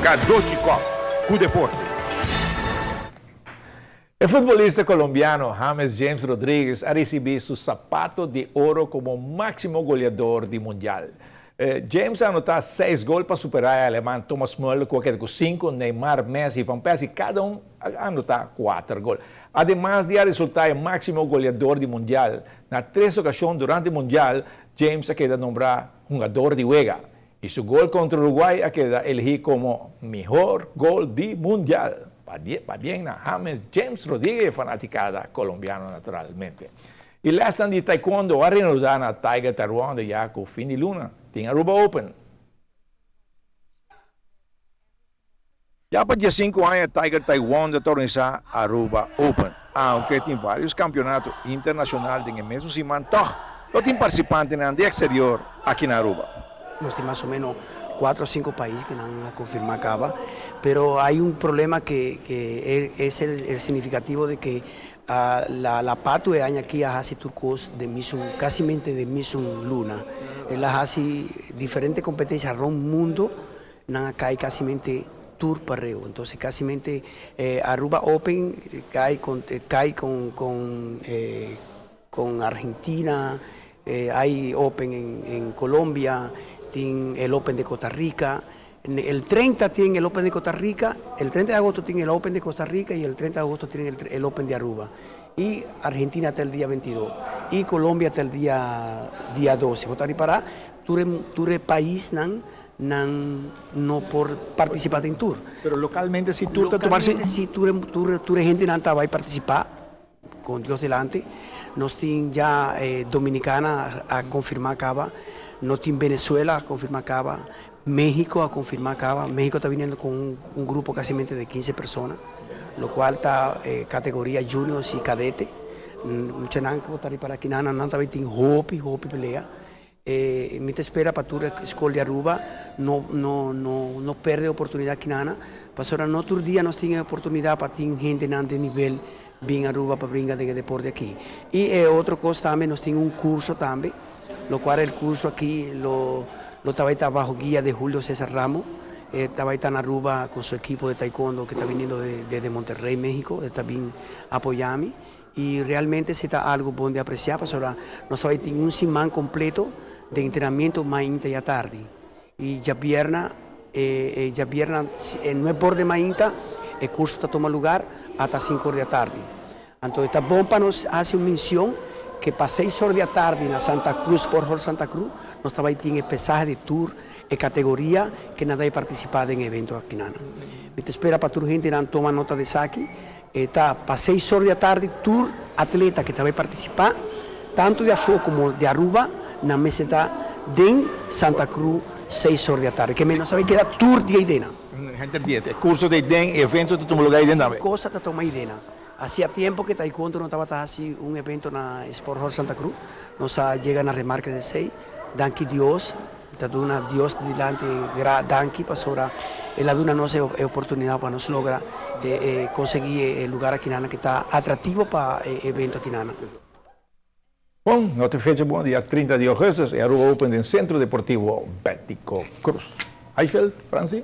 Kadochikov, Deporte. El futbolista colombiano James Rodríguez ha recibido su zapato de oro como máximo goleador del Mundial. James ha anotado 6 goles para superar el alemán Thomas Müller, con 5, Neymar, Messi y Van Persie, cada uno ha anotado 4 goles. Además de resultar el máximo goleador del Mundial, en 3 ocasiones durante el Mundial, James ha quedado nombrado jugador de juega y su gol contra Uruguay ha quedado elegido como mejor gol del Mundial. Va bien a James Rodríguez, fanaticada colombiana naturalmente. Y la stand de taekwondo ha reanudado a Tiger Taekwondo ya con fin de luna. Tiene Aruba Open. Ya para 5 años, Tiger Taekwondo organiza Aruba Open, aunque tiene varios campeonatos internacionales en el mismo Simantoj. Los participantes en el exterior aquí en Aruba. Nos tiene más o menos 4 o 5 países que no han confirmado acaba, pero hay un problema que es el significativo de que la pato de año aquí hace turcos de Mission, casi mente de Mission Luna. La hace diferentes competencias alrededor del mundo, no acá hay casi mente tour parreo. Entonces casi mente Aruba Open cae con Argentina, hay Open en Colombia, tiene el Open de Costa Rica, el 30 tiene el Open de Costa Rica, el 30 de agosto tiene el Open de Costa Rica y el 30 de agosto tiene el Open de Aruba. Y Argentina hasta el día 22 y Colombia hasta el día 12. Votar y para ture país no por participar en tour. Pero localmente si tú si ture gente no va a participar, con Dios delante, nos tiene ya Dominicana a confirmar acaba, nos tiene Venezuela a confirmar acaba, México a confirmar acaba. México está viniendo con un grupo casi de 15 personas, lo cual está categoría juniors y cadete. Mucha nan que votar para aquí nana también tiene hopi pelea. Mi te espera para tu escuela de Aruba, no pierde oportunidad aquí nana. Para ahora no otro día nos tiene oportunidad para gente de nivel bien Aruba para brincar de deporte aquí. Y otra cosa también nos tiene un curso también, lo cual el curso aquí lo está bajo guía de Julio César Ramos. Estaba en Aruba con su equipo de taekwondo que está viniendo desde Monterrey, México, está bien apoyando. Y realmente se está algo bueno de apreciar, pues ahora nos va a tener un semana completo de entrenamiento mañana y tarde. Y ya viernes no es por de mañana, el curso está toma lugar hasta 5 de la tarde. Entonces está bueno para nos hacer una mención que para 6 horas de la tarde en Santa Cruz, por Jorge Santa Cruz, nos estaba ahí en pesaje de tour, en categoría que nada hay participado en eventos aquí nana. Me te espera para tu gente no toma nota de saque. Está para 6 horas de la tarde, tour atleta que te va a participar, tanto de Afo como de Aruba, en la meseta de Santa Cruz, 6 horas de la tarde. Que menos sabe que era tour de Idena. Gente dieta, curso de IDEN, eventos de tu lugar Idena. Cosa te toma Idena. Hacía tiempo que taekwondo no estaba así un evento en la Sport Hall Santa Cruz. Nos llegan a remarque de 6. Danki Dios, está una Dios delante, Danki, para ahora la duna no se oportunidad para nos logra conseguir el lugar aquí nana que está atractivo para evento aquí nana. Bom, nota fecha bom, dia 30 de agosto, é Aruba Open no Centro Deportivo Bético Cruz. Eiffel, Franci?